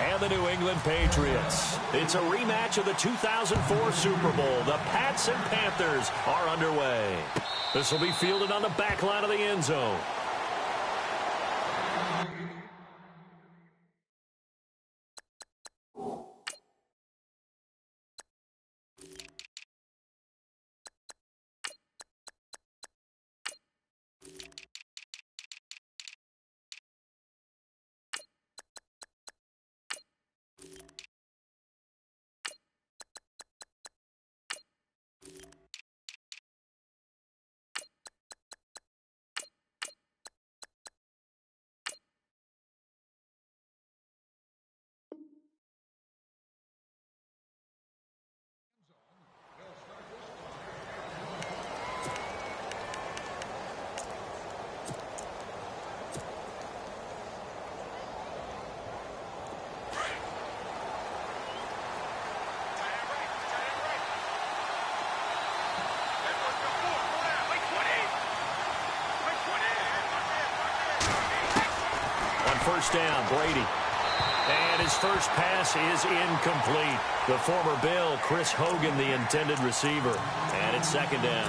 and the New England Patriots. It's a rematch of the 2004 Super Bowl. The Pats and Panthers are underway. This will be fielded on the back line of the end zone. First down, Brady. And his first pass is incomplete. The former Bill, Chris Hogan, the intended receiver. And it's second down.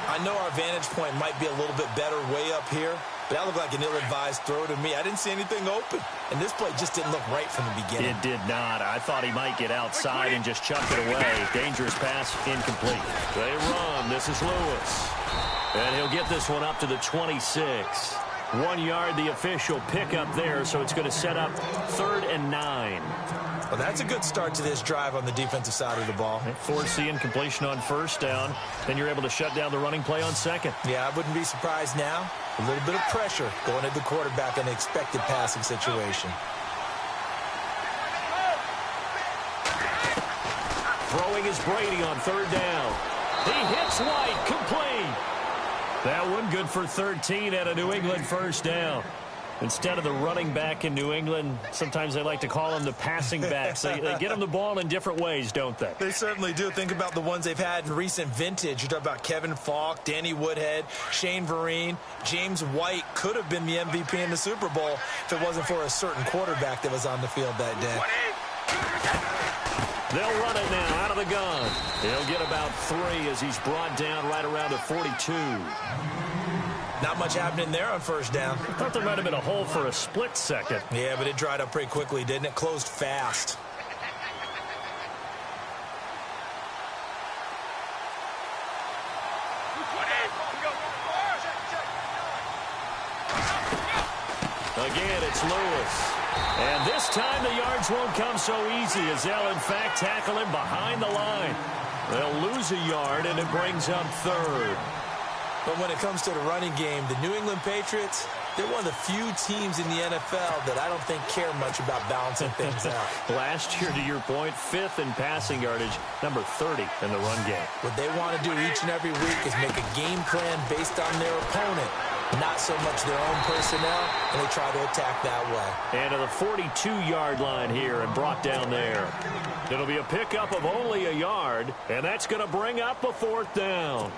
I know our vantage point might be a little bit better way up here, but that looked like an ill-advised throw to me. I didn't see anything open. And this play just didn't look right from the beginning. It did not. I thought he might get outside and just chuck it away. Dangerous pass, incomplete. They run. This is Lewis. And he'll get this one up to the 26. 1 yard, the official pickup there, so it's going to set up 3rd and 9. Well, that's a good start to this drive on the defensive side of the ball. Force the incompletion on first down. Then you're able to shut down the running play on second. Yeah, I wouldn't be surprised now. A little bit of pressure going at the quarterback in an expected passing situation. Throwing is Brady on 3rd down. He hits White, complete. That one good for 13 at a New England first down. Instead of the running back in New England, sometimes they like to call them the passing backs. They get them the ball in different ways, don't they? They certainly do. Think about the ones they've had in recent vintage. You talk about Kevin Falk, Danny Woodhead, Shane Vereen. James White could have been the MVP in the Super Bowl if it wasn't for a certain quarterback that was on the field that day. They'll run it now out of the gun. He'll get about 3 as he's brought down right around the 42. Not much happening there on first down. I thought there might have been a hole for a split second. Yeah, but it dried up pretty quickly, didn't it? Closed fast. Again, it's Lewis. And this time the yards won't come so easy as they'll, in fact, tackle him behind the line. They'll lose a yard, and it brings up 3rd. But when it comes to the running game, the New England Patriots, they're one of the few teams in the NFL that I don't think care much about balancing things out. Last year, to your point, 5th in passing yardage, number 30 in the run game. What they want to do each and every week is make a game plan based on their opponent, not so much their own personnel, and they try to attack that way. And to the 42-yard line here and brought down there. It'll be a pickup of only a yard, and that's going to bring up a 4th down.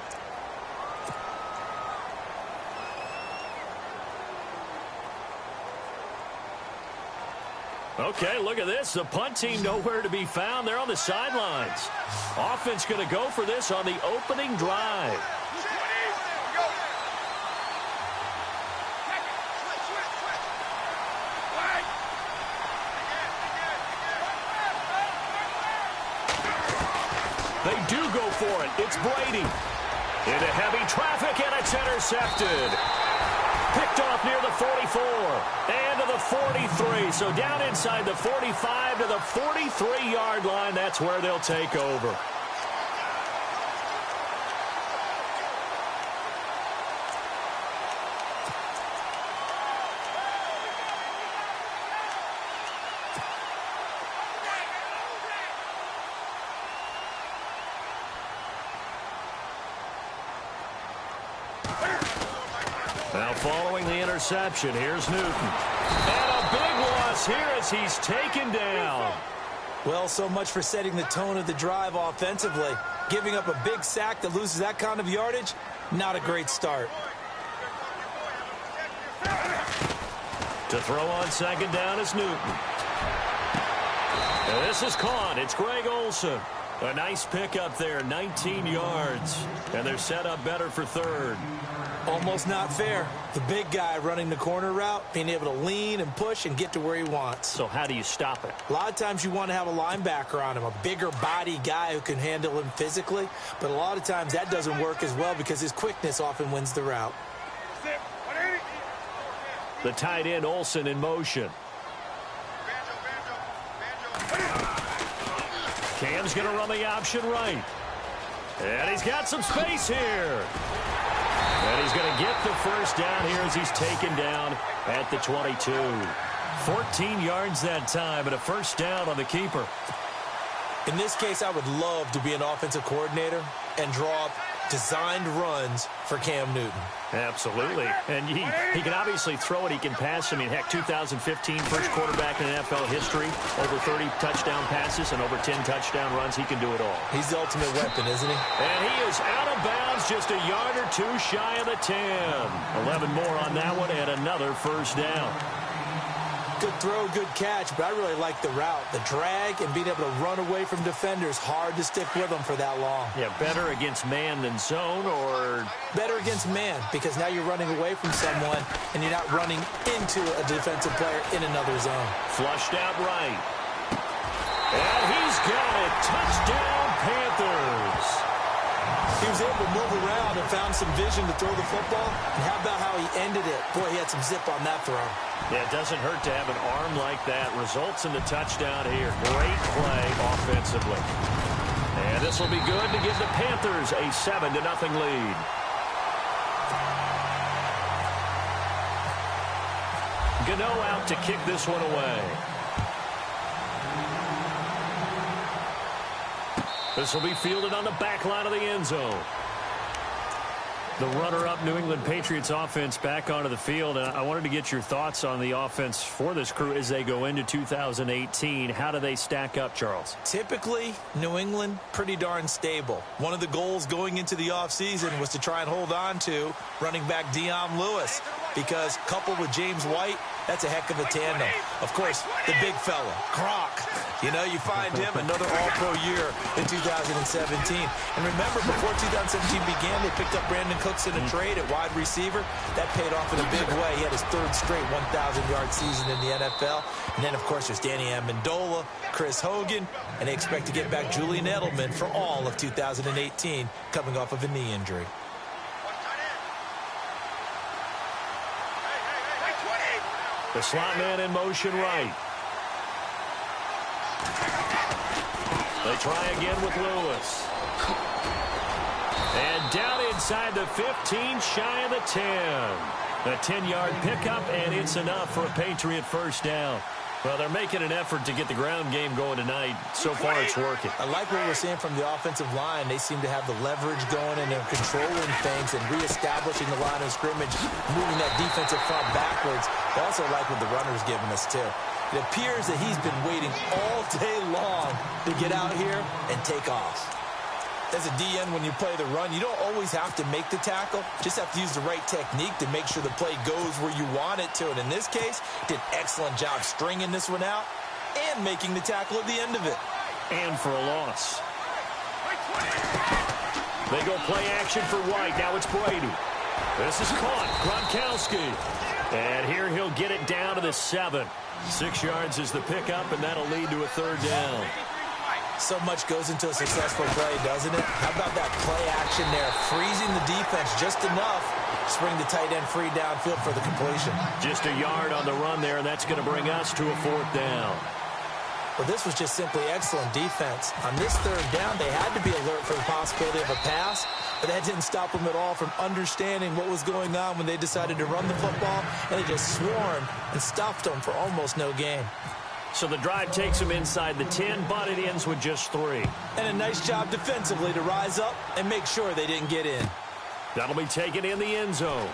Okay, look at this. The punt team nowhere to be found. They're on the sidelines. Offense going to go for this on the opening drive. They do go for it. It's Brady. Into heavy traffic, and it's intercepted. Picked off near the 44 and to the 43. So down inside the 45 to the 43-yard line. That's where they'll take over. Now following the interception, here's Newton. And a big loss here as he's taken down. Well, so much for setting the tone of the drive offensively. Giving up a big sack that loses that kind of yardage, not a great start. To throw on second down is Newton. This is caught. It's Greg Olsen. A nice pickup there, 19 yards. And they're set up better for third. Almost not fair. The big guy running the corner route, being able to lean and push and get to where he wants. So how do you stop it? A lot of times you want to have a linebacker on him, a bigger body guy who can handle him physically. But a lot of times that doesn't work as well because his quickness often wins the route. The tight end, Olsen, in motion. Cam's going to run the option right. And he's got some space here. And he's going to get the first down here as he's taken down at the 22. 14 yards that time and a first down on the keeper. In this case, I would love to be an offensive coordinator and draw up designed runs for Cam Newton. Absolutely. And he can obviously throw it. He can pass. I mean, heck, 2015 first quarterback in NFL history. Over 30 touchdown passes and over 10 touchdown runs. He can do it all. He's the ultimate weapon, isn't he? And he is out of bounds, just a yard or two shy of the 10. 11 more on that one and another first down. Good throw, good catch, but I really like the route. The drag and being able to run away from defenders, hard to stick with them for that long. Yeah, better against man than zone, or? Better against man, because now you're running away from someone and you're not running into a defensive player in another zone. Flushed out right. And he's got it. Touchdown, Panthers. He was able to move around and found some vision to throw the football. And how about how he ended it? Boy, he had some zip on that throw. Yeah, it doesn't hurt to have an arm like that. Results in the touchdown here. Great play offensively. And this will be good to give the Panthers a 7-0 lead. Gano out to kick this one away. This will be fielded on the back line of the end zone. The runner-up New England Patriots offense back onto the field. And I wanted to get your thoughts on the offense for this crew as they go into 2018. How do they stack up, Charles? Typically, New England, pretty darn stable. One of the goals going into the offseason was to try and hold on to running back Dion Lewis, because coupled with James White, that's a heck of a tandem. Of course, the big fella, Gronk. You know, you find him another all-pro year in 2017. And remember, before 2017 began, they picked up Brandon Cooks in a trade at wide receiver. That paid off in a big way. He had his third straight 1,000-yard season in the NFL. And then, of course, there's Danny Amendola, Chris Hogan, and they expect to get back Julian Edelman for all of 2018, coming off of a knee injury. The slot man in motion right. They try again with Lewis. And down inside the 15, shy of the 10. A 10-yard pickup, and it's enough for a Patriot first down. Well, they're making an effort to get the ground game going tonight. So far, it's working. I like what we're seeing from the offensive line. They seem to have the leverage going, and they're controlling things and reestablishing the line of scrimmage, moving that defensive front backwards. I also like what the runner's giving us, too. It appears that he's been waiting all day long to get out here and take off. As a DN, when you play the run, you don't always have to make the tackle. Just have to use the right technique to make sure the play goes where you want it to. And in this case, did an excellent job stringing this one out and making the tackle at the end of it. And for a loss. They go play action for White. Now it's Brady. This is caught. Gronkowski. And here he'll get it down to the 7. 6 yards is the pickup, and that'll lead to a third down. So much goes into a successful play, doesn't it? How about that play action there? Freezing the defense just enough to bring the tight end free downfield for the completion. Just a yard on the run there, and that's going to bring us to a fourth down. Well, this was just simply excellent defense. On this third down, they had to be alert for the possibility of a pass, but that didn't stop them at all from understanding what was going on when they decided to run the football, and they just swarmed and stuffed them for almost no gain. So the drive takes them inside the 10, but it ends with just 3. And a nice job defensively to rise up and make sure they didn't get in. That'll be taken in the end zone.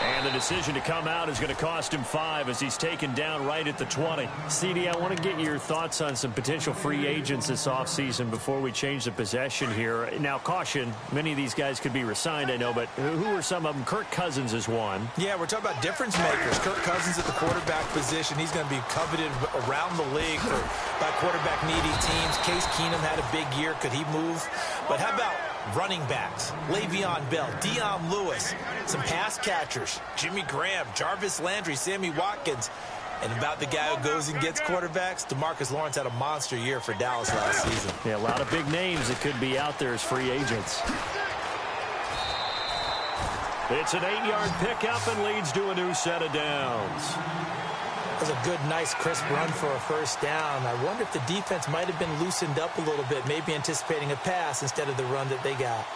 And And the decision to come out is going to cost him 5 as he's taken down right at the 20. CD, I want to get your thoughts on some potential free agents this offseason before we change the possession here. Now, caution, many of these guys could be re-signed, I know, but who are some of them? Kirk Cousins is one. Yeah, we're talking about difference makers. Kirk Cousins at the quarterback position. He's going to be coveted around the league by quarterback-needy teams. Case Keenum had a big year. Could he move? But how about running backs? Le'Veon Bell, Dion Lewis, some pass catchers, Jimmy Graham, Jarvis Landry, Sammy Watkins. And about the guy who goes and gets quarterbacks, DeMarcus Lawrence had a monster year for Dallas last season. Yeah, a lot of big names that could be out there as free agents. It's an 8-yard pickup and leads to a new set of downs. That was a good, nice, crisp run for a first down. I wonder if the defense might have been loosened up a little bit, maybe anticipating a pass instead of the run that they got.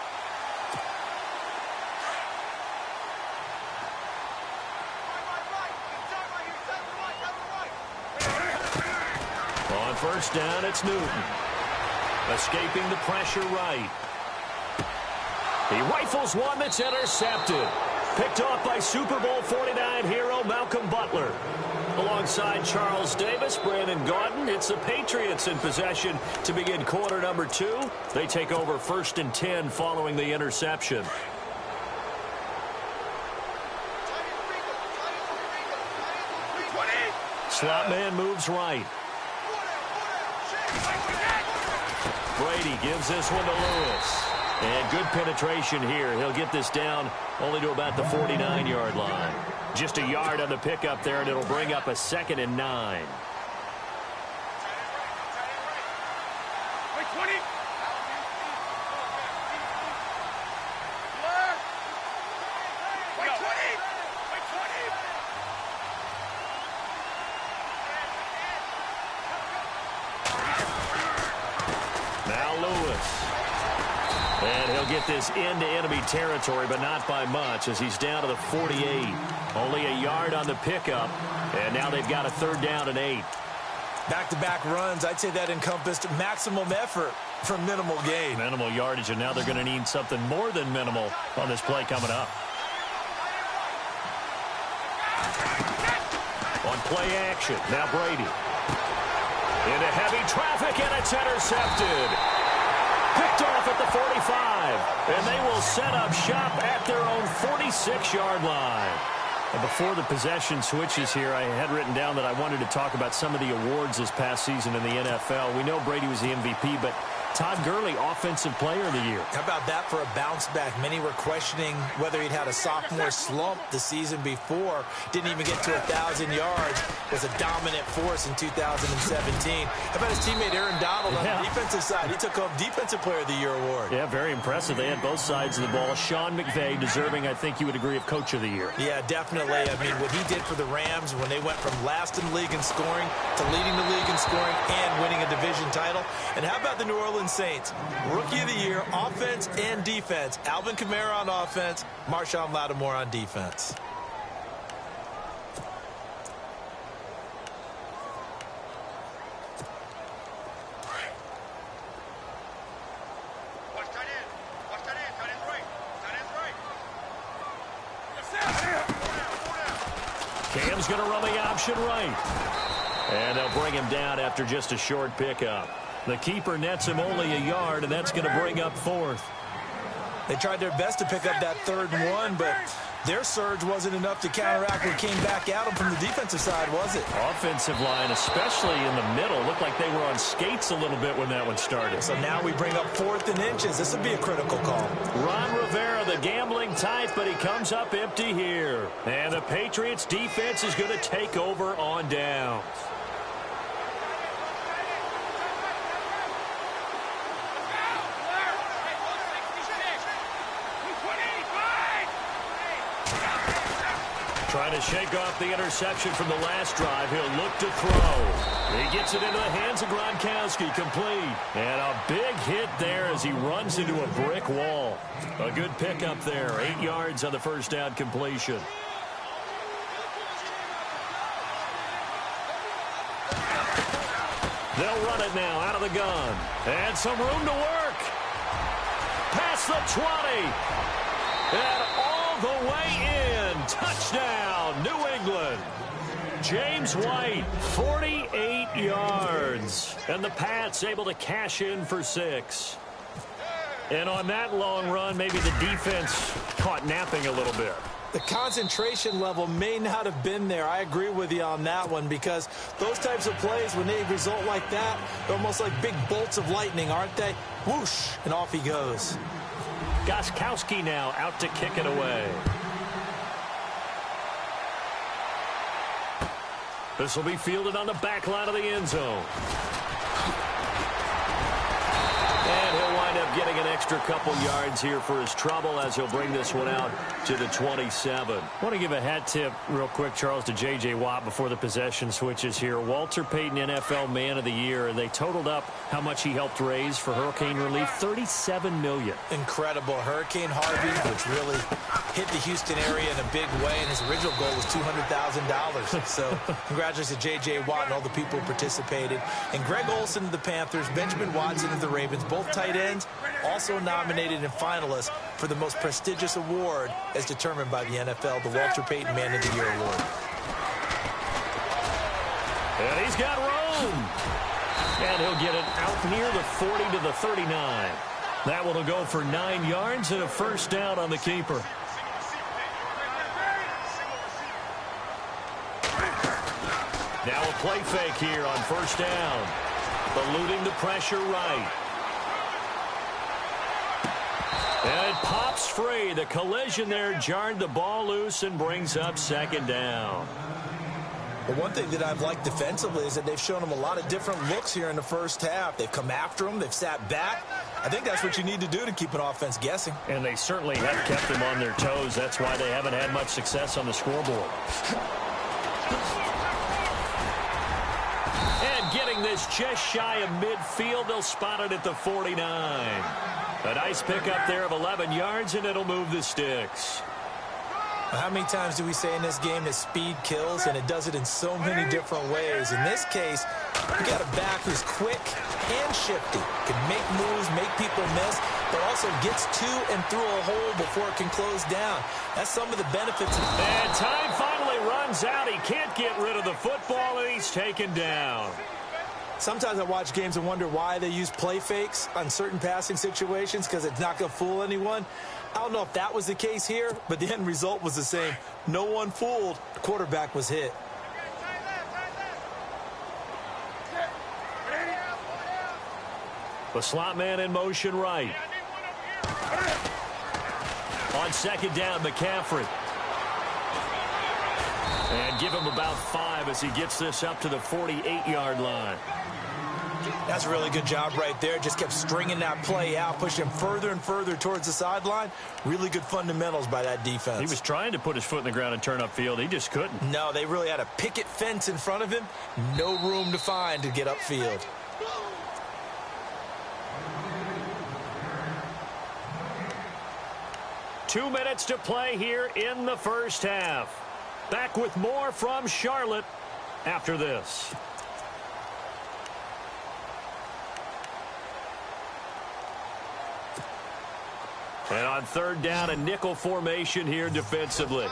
On first down, it's Newton. Escaping the pressure right. He rifles one that's intercepted. Picked off by Super Bowl 49 hero Malcolm Butler. Alongside Charles Davis, Brandon Gaudin, it's the Patriots in possession to begin quarter number 2. They take over 1st and 10 following the interception. Slot man moves right. Brady gives this one to Lewis. And good penetration here. He'll get this down only to about the 49-yard line. Just a yard on the pickup there, and it'll bring up a 2nd and 9. Now Lewis. And he'll get this into enemy territory, but not by much, as he's down to the 48. Only a yard on the pickup, and now they've got a 3rd down and 8. Back-to-back runs, I'd say that encompassed maximum effort for minimal gain. Minimal yardage, and now they're going to need something more than minimal on this play coming up. On play action, now Brady. Into heavy traffic, and it's intercepted. Picked off at the 45, and they will set up shop at their own 46-yard line. And before the possession switches here, I had written down that I wanted to talk about some of the awards this past season in the NFL. We know Brady was the MVP, but Todd Gurley, Offensive Player of the Year. How about that for a bounce back? Many were questioning whether he'd had a sophomore slump the season before. Didn't even get to 1,000 yards. Was a dominant force in 2017. How about his teammate Aaron Donald on the defensive side? He took home Defensive Player of the Year award. Yeah, very impressive. They had both sides of the ball. Sean McVay deserving, I think you would agree, of Coach of the Year. Yeah, definitely. I mean, what he did for the Rams when they went from last in the league in scoring to leading the league in scoring and winning a division title. And how about the New Orleans Saints? Rookie of the Year, offense and defense. Alvin Kamara on offense, Marshawn Lattimore on defense. Cam's going to run the option right. And they'll bring him down after just a short pickup. The keeper nets him only a yard, and that's going to bring up 4th. They tried their best to pick up that 3rd and 1, but their surge wasn't enough to counteract what came back at them from the defensive side, was it? Offensive line, especially in the middle, looked like they were on skates a little bit when that one started. So now we bring up 4th and inches. This would be a critical call. Ron Rivera, the gambling type, but he comes up empty here. And the Patriots defense is going to take over on downs. Trying to shake off the interception from the last drive. He'll look to throw. He gets it into the hands of Gronkowski, complete. And a big hit there as he runs into a brick wall. A good pickup there. 8 yards on the first down completion. They'll run it now out of the gun. And some room to work. Past the 20. And all the way in. Touchdown, New England. James White, 48 yards. And the Pats able to cash in for 6. And on that long run, maybe the defense caught napping a little bit. The concentration level may not have been there. I agree with you on that one, because those types of plays, when they result like that, they're almost like big bolts of lightning, aren't they? Whoosh, and off he goes. Gostkowski now out to kick it away. This will be fielded on the back line of the end zone. And he'll wind up getting an extra couple yards here for his trouble as he'll bring this one out to the 27. I want to give a hat tip real quick, Charles, to J.J. Watt before the possession switches here. Walter Payton, NFL Man of the Year, and they totaled up how much he helped raise for hurricane relief, $37 million. Incredible. Hurricane Harvey, which really hit the Houston area in a big way, and his original goal was $200,000. So congratulations to J.J. Watt and all the people who participated. And Greg Olsen of the Panthers, Benjamin Watson of the Ravens, both tight ends, also nominated and finalists for the most prestigious award as determined by the NFL, the Walter Payton Man of the Year Award. And he's got room. And he'll get it out near the 40 to the 39. That one will go for 9 yards and a first down on the keeper. Now a play fake here on first down. Eluding the pressure right. And it pops free. The collision there jarred the ball loose and brings up second down. But one thing that I've liked defensively is that they've shown him a lot of different looks here in the first half. They've come after him. They've sat back. I think that's what you need to do to keep an offense guessing. And they certainly have kept them on their toes. That's why they haven't had much success on the scoreboard. And getting this just shy of midfield, they'll spot it at the 49. A nice pickup there of 11 yards, and it'll move the sticks. How many times do we say in this game that speed kills, and it does it in so many different ways? In this case, you got a back who's quick and shifty, can make moves, make people miss, but also gets to and through a hole before it can close down. That's some of the benefits. And time finally runs out. He can't get rid of the football, and he's taken down. Sometimes I watch games and wonder why they use play fakes on certain passing situations, because it's not going to fool anyone. I don't know if that was the case here, but the end result was the same. No one fooled. The quarterback was hit. The slot man in motion right. On second down, McCaffrey. And give him about 5 as he gets this up to the 48-yard line. That's a really good job right there. Just kept stringing that play out, pushing him further and further towards the sideline. Really good fundamentals by that defense. He was trying to put his foot in the ground and turn upfield. He just couldn't. No, they really had a picket fence in front of him. No room to find to get upfield. Two minutes to play here in the first half. Back with more from Charlotte after this. And on third down, a nickel formation here defensively.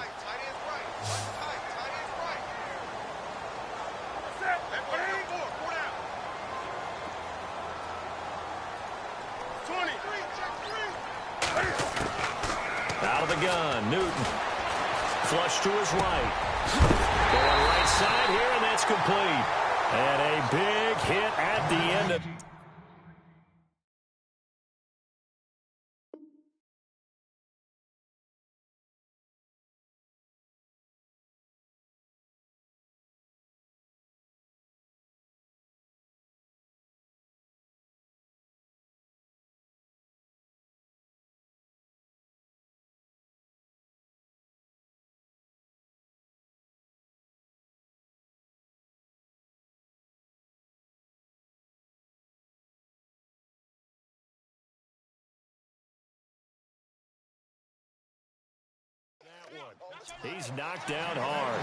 Out of the gun, Newton. Flush to his right. Going right side here, and that's complete. And a big hit at the end of... He's knocked down hard.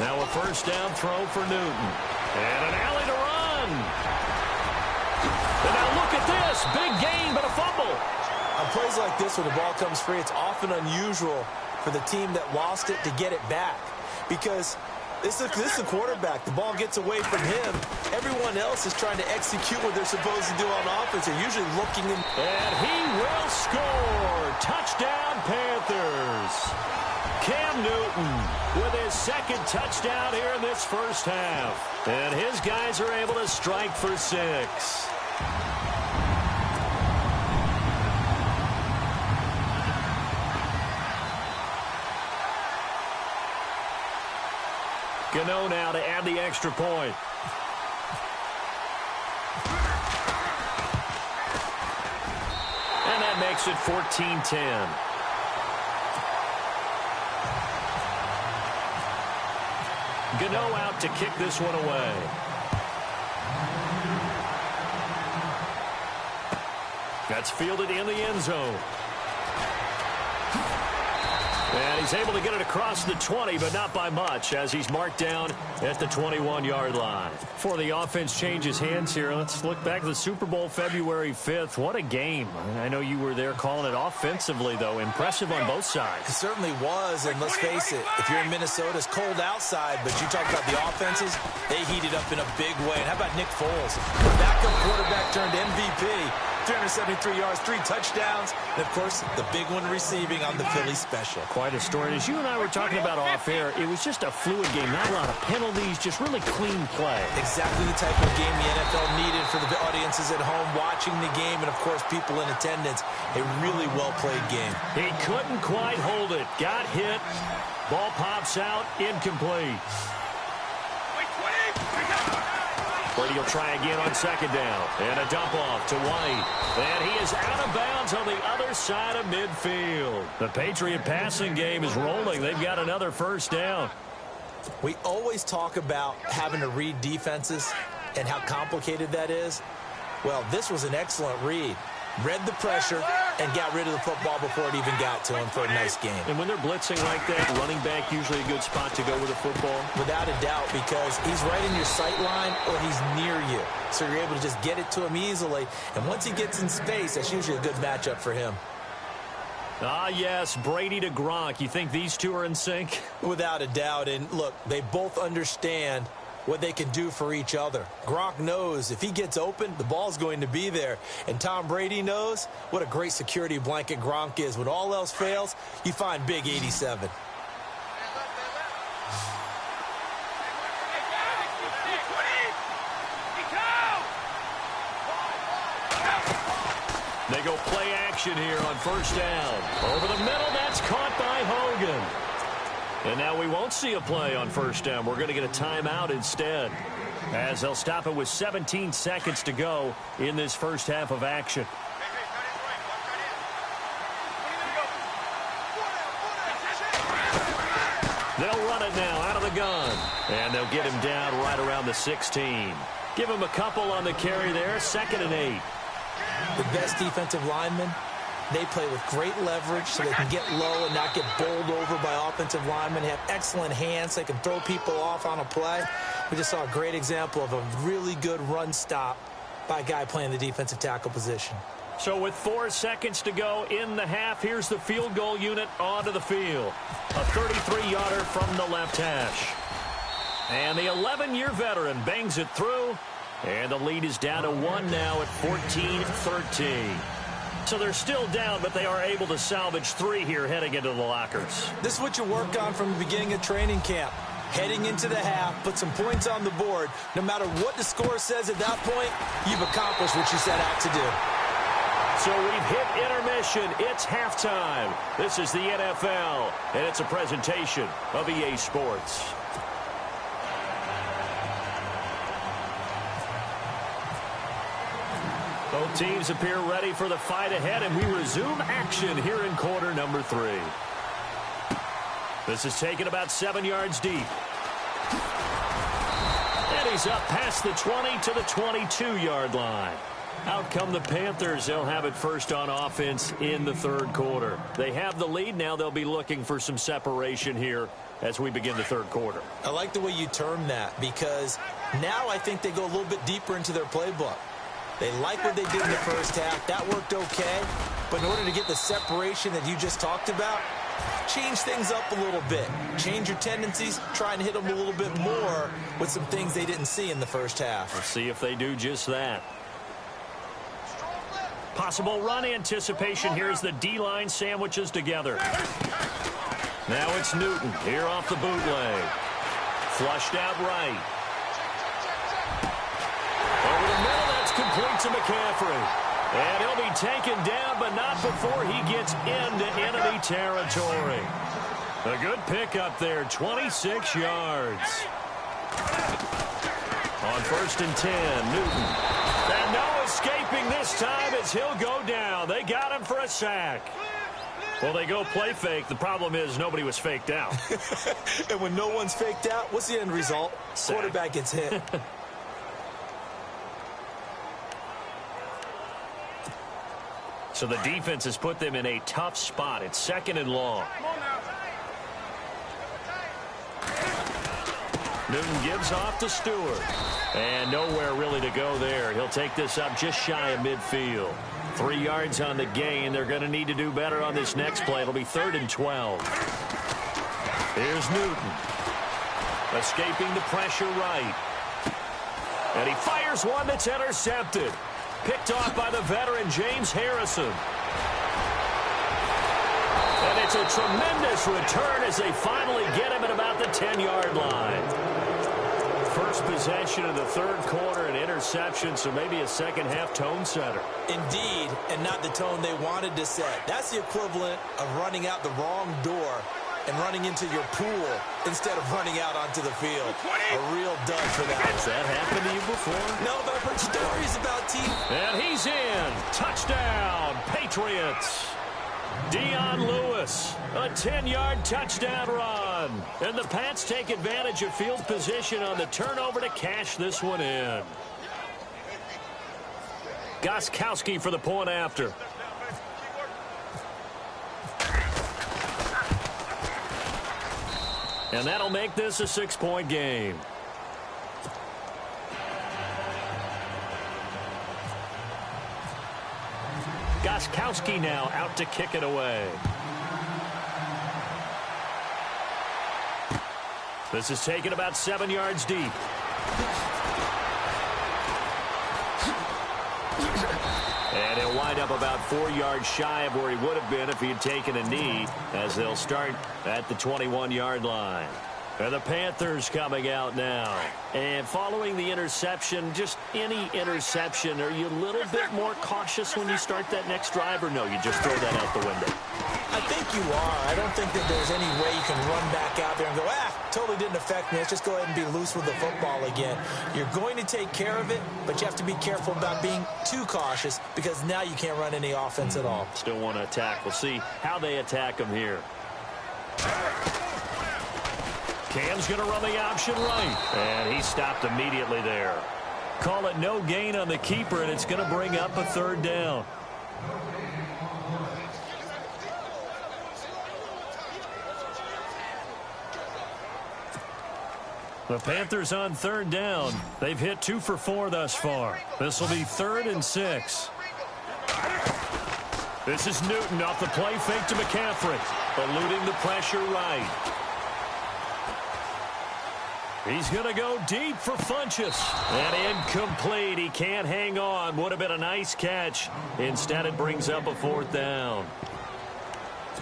Now a first down throw for Newton. And an alley to run. And now look at this. Big gain, but a fumble. On plays like this where the ball comes free, it's often unusual for the team that lost it to get it back. Because this is a quarterback. The ball gets away from him. Everyone else is trying to execute what they're supposed to do on offense. They're usually looking in. And he will score. Touchdown, Panthers. Cam Newton with his second touchdown here in this first half. And his guys are able to strike for 6. Gano now to add the extra point. And that makes it 14-10. Gano out to kick this one away. That's fielded in the end zone. And he's able to get it across the 20, but not by much, as he's marked down at the 21-yard line. Before the offense changes hands here, let's look back to the Super Bowl February 5th. What a game. I know you were there calling it offensively, though. Impressive on both sides. It certainly was, and let's face it, if you're in Minnesota, it's cold outside, but you talk about the offenses, they heated up in a big way. And how about Nick Foles? Backup quarterback turned MVP. 373 yards, 3 touchdowns, and, of course, the big one receiving on the Philly special. Quite a story. As you and I were talking about off-air, it was just a fluid game. Not a lot of penalties, just really clean play. Exactly the type of game the NFL needed for the audiences at home watching the game and, of course, people in attendance. A really well-played game. He couldn't quite hold it. Got hit. Ball pops out. Incomplete. Brady will try again on second down. And a dump off to White. And he is out of bounds on the other side of midfield. The Patriot passing game is rolling. They've got another first down. We always talk about having to read defenses and how complicated that is. Well, this was an excellent read. Read the pressure and got rid of the football before it even got to him for a nice game. And when they're blitzing like that, running back usually a good spot to go with the football? Without a doubt, because he's right in your sight line or he's near you. So you're able to just get it to him easily. And once he gets in space, that's usually a good matchup for him. Ah, yes, Brady to Gronk. You think these two are in sync? Without a doubt. And look, they both understand what they can do for each other. Gronk knows if he gets open, the ball's going to be there. And Tom Brady knows what a great security blanket Gronk is. When all else fails, you find big 87. They go play action here on first down. Over the middle, that's caught by Hogan. And now we won't see a play on first down. We're going to get a timeout instead, as they'll stop it with 17 seconds to go in this first half of action. They'll run it now out of the gun. And they'll get him down right around the 16. Give him a couple on the carry there. 2nd and 8. The best defensive linemen, they play with great leverage so they can get low and not get bowled over by offensive linemen. They have excellent hands. They can throw people off on a play. We just saw a great example of a really good run stop by a guy playing the defensive tackle position. So with 4 seconds to go in the half, here's the field goal unit onto the field. A 33-yarder from the left hash. And the 11-year veteran bangs it through. And the lead is down to 1 now at 14-13. So they're still down, but they are able to salvage 3 here heading into the lockers. This is what you work on from the beginning of training camp. Heading into the half, put some points on the board. No matter what the score says at that point, you've accomplished what you set out to do. So we've hit intermission. It's halftime. This is the NFL, and it's a presentation of EA Sports. Both teams appear ready for the fight ahead, and we resume action here in quarter number 3. This is taken about 7 yards deep. And he's up past the 20 to the 22-yard line. Out come the Panthers. They'll have it first on offense in the 3rd quarter. They have the lead. Now they'll be looking for some separation here as we begin the third quarter. I like the way you term that, because now I think they go a little bit deeper into their playbook. They like what they did in the first half. That worked okay. But in order to get the separation that you just talked about, change things up a little bit. Change your tendencies. Try and hit them a little bit more with some things they didn't see in the first half. We'll see if they do just that. Possible run anticipation. Here's the D-line sandwiches together. Now it's Newton here off the bootleg. Flushed out right. Over the middle, that's complete to McCaffrey. And he'll be taken down, but not before he gets into enemy territory. A good pickup there, 26 yards. On 1st and 10, Newton. And no escaping this time as he'll go down. They got him for a sack. Well, they go play fake. The problem is nobody was faked out. And when no one's faked out, what's the end result? Sack. Quarterback gets hit. So the defense has put them in a tough spot. It's 2nd and long. Newton gives off to Stewart. And nowhere really to go there. He'll take this up just shy of midfield. 3 yards on the gain. They're going to need to do better on this next play. It'll be 3rd and 12. Here's Newton. Escaping the pressure right. And he fires one that's intercepted. Picked off by the veteran James Harrison. And it's a tremendous return as they finally get him at about the 10-yard line. First possession of the third quarter, an interception, so maybe a second-half tone setter. Indeed, and not the tone they wanted to set. That's the equivalent of running out the wrong door and running into your pool instead of running out onto the field. A real dud for that. Has that happened to you before? No, but I've heard stories about teams. And he's in. Touchdown, Patriots. Dion Lewis, a 10-yard touchdown run. And the Pats take advantage of field position on the turnover to cash this one in. Gostkowski for the point after. And that'll make this a 6-point game. Gostkowski now out to kick it away. This is taken about 7 yards deep. And he'll wind up about 4 yards shy of where he would have been if he had taken a knee, as they'll start at the 21-yard line. And the Panthers coming out now. And following the interception, just any interception, are you a little bit more cautious when you start that next drive, or no, you just throw that out the window? I think you are. I don't think that there's any way you can run back out there and go, totally didn't affect me. Let's just go ahead and be loose with the football again. You're going to take care of it, but you have to be careful about being too cautious, because now you can't run any offense at all. Still want to attack. We'll see how they attack them here. Cam's going to run the option right. And he stopped immediately there. Call it no gain on the keeper, and it's going to bring up a 3rd down. The Panthers on 3rd down. They've hit 2 for 4 thus far. This will be 3rd and 6. This is Newton off the play fake to McCaffrey. Eluding the pressure right. He's going to go deep for Funchess. And incomplete. He can't hang on. Would have been a nice catch. Instead, it brings up a 4th down.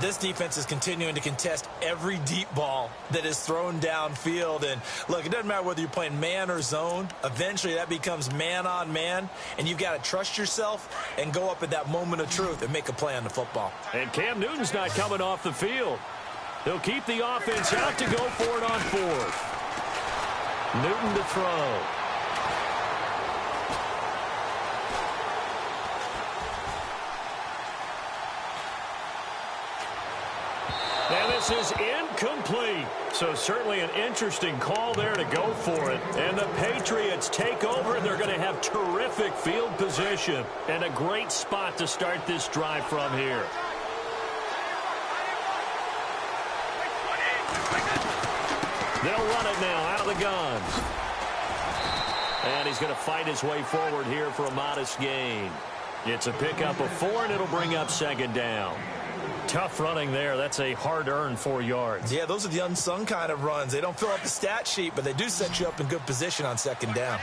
This defense is continuing to contest every deep ball that is thrown downfield. And look, it doesn't matter whether you're playing man or zone. Eventually, that becomes man on man. And you've got to trust yourself and go up at that moment of truth and make a play on the football. And Cam Newton's not coming off the field. He'll keep the offense out to go for it on 4th. Newton to throw. And this is incomplete. So certainly an interesting call there to go for it. And the Patriots take over. They're going to have terrific field position and a great spot to start this drive from here. They'll run it now out of the gun. And he's going to fight his way forward here for a modest gain. It's a pickup of 4, and it'll bring up second down. Tough running there. That's a hard-earned 4 yards. Yeah, those are the unsung kind of runs. They don't fill up the stat sheet, but they do set you up in good position on second down.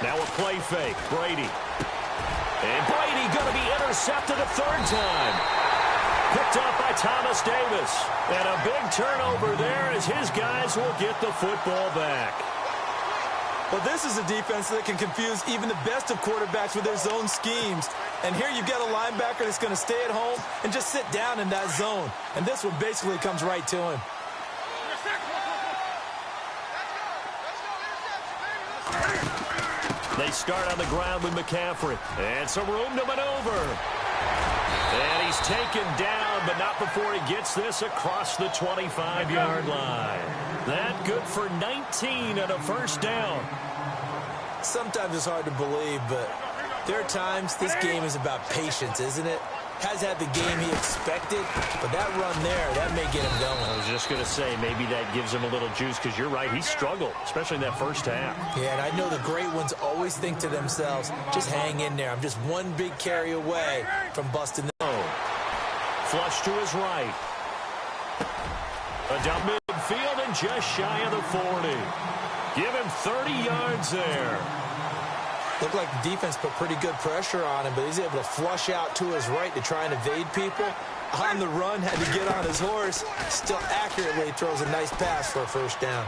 Now a play fake. Brady. And Brady going to be intercepted a third time. Picked up by Thomas Davis. And a big turnover there as his guys will get the football back. Well, this is a defense that can confuse even the best of quarterbacks with their zone schemes. And here you've got a linebacker that's going to stay at home and just sit down in that zone. And this one basically comes right to him. They start on the ground with McCaffrey. And some room to maneuver. And he's taken down, but not before he gets this across the 25-yard line. That good for 19 and a first down. Sometimes it's hard to believe, but there are times this game is about patience, isn't it? Has had the game he expected, but that run there, that may get him going. I was just going to say, maybe that gives him a little juice, because you're right, he struggled, especially in that first half. Yeah, and I know the great ones always think to themselves, just hang in there. I'm just one big carry away from busting the... Flush to his right. A down midfield and just shy of the 40. Give him 30 yards there. Looked like the defense put pretty good pressure on him, but he's able to flush out to his right to try and evade people. On the run, had to get on his horse. Still accurately throws a nice pass for a first down.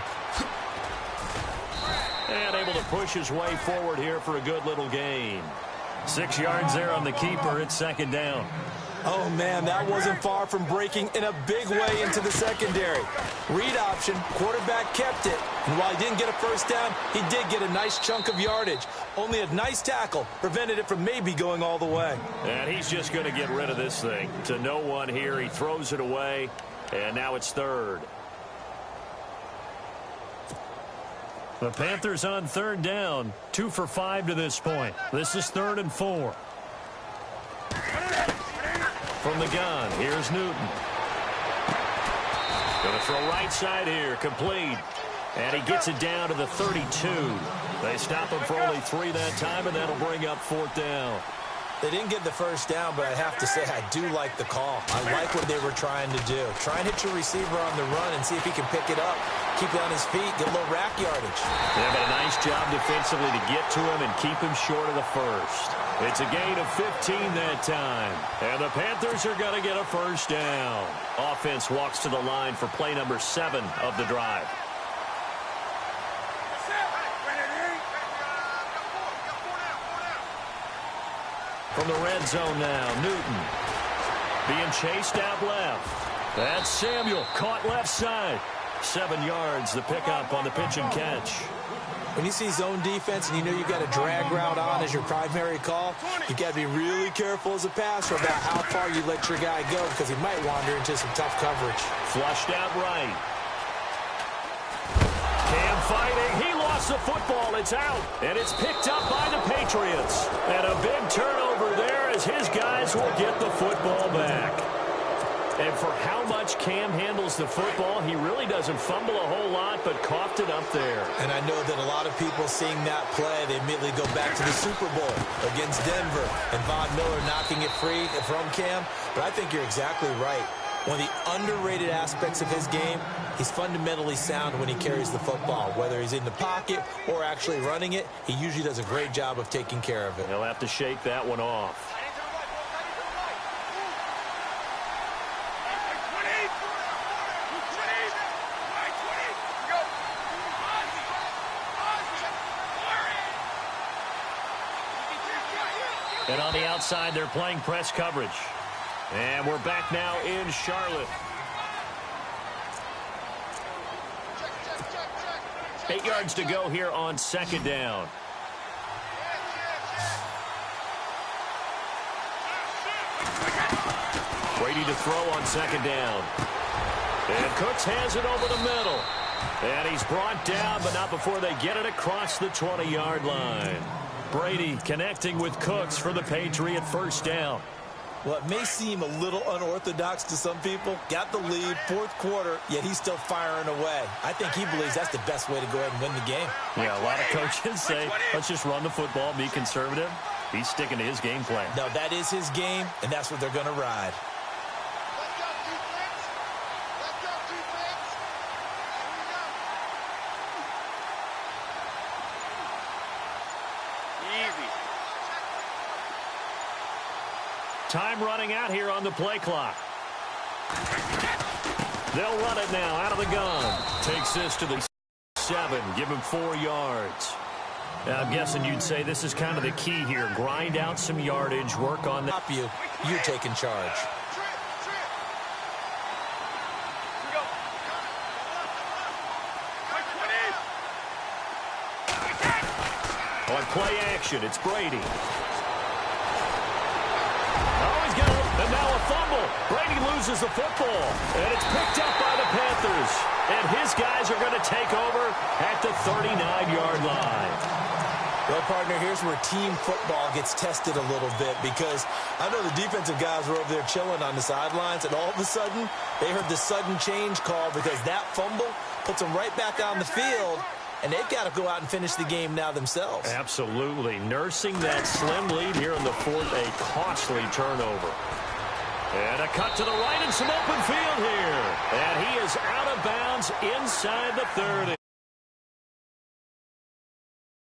And able to push his way forward here for a good little gain. 6 yards there on the keeper. It's second down. Oh, man, that wasn't far from breaking in a big way into the secondary. Read option, quarterback kept it. And while he didn't get a first down, he did get a nice chunk of yardage. Only a nice tackle prevented it from maybe going all the way. And he's just going to get rid of this thing. To no one here, he throws it away, and now it's third. The Panthers on third down, 2 for 5 to this point. This is 3rd and 4. From the gun, here's Newton. Going to throw right side here, complete. And he gets it down to the 32. They stop him for only 3 that time, and that'll bring up 4th down. They didn't get the first down, but I have to say I do like the call. I like what they were trying to do. Try and hit your receiver on the run and see if he can pick it up. Keep it on his feet, get a little rack yardage. Yeah, but a nice job defensively to get to him and keep him short of the first. It's a gain of 15 that time. And the Panthers are going to get a first down. Offense walks to the line for play number 7 of the drive. From the red zone now, Newton being chased out left. That's Samuel, caught left side. 7 yards, the pickup on the pitch and catch. When you see zone defense and you know you've got a drag route on as your primary call, you've got to be really careful as a passer about how far you let your guy go because he might wander into some tough coverage. Flushed out right. Cam fighting. He lost the football. It's out. And it's picked up by the Patriots. And a big turnover there as his guys will get the football back. And for how much Cam handles the football, he really doesn't fumble a whole lot, but coughed it up there. And I know that a lot of people seeing that play, they immediately go back to the Super Bowl against Denver and Von Miller knocking it free from Cam. But I think you're exactly right. One of the underrated aspects of his game, he's fundamentally sound when he carries the football. Whether he's in the pocket or actually running it, he usually does a great job of taking care of it. He'll have to shake that one off. And on the outside, they're playing press coverage. And we're back now in Charlotte. 8 yards to go here on second down. Brady to throw on second down. And Cooks has it over the middle. And he's brought down, but not before they get it across the 20-yard line. Brady connecting with Cooks for the Patriot first down. Well, it may seem a little unorthodox to some people. Got the lead, fourth quarter, yet he's still firing away. I think he believes that's the best way to go ahead and win the game. Yeah, a lot of coaches say, let's just run the football, be conservative. He's sticking to his game plan. No, that is his game, and that's what they're going to ride. Time running out here on the play clock. They'll run it now out of the gun. Takes this to the 7. Give him 4 yards. Now, I'm guessing you'd say this is kind of the key here. Grind out some yardage. Work on that. You're taking charge. On play action, it's Brady. And now a fumble. Brady loses the football. And it's picked up by the Panthers. And his guys are going to take over at the 39-yard line. Well, partner, here's where team football gets tested a little bit, because I know the defensive guys were over there chilling on the sidelines, and all of a sudden they heard the sudden change call because that fumble puts them right back on the field. And they've got to go out and finish the game now themselves. Absolutely. Nursing that slim lead here in the fourth, a costly turnover. And a cut to the right and some open field here. And he is out of bounds inside the 30.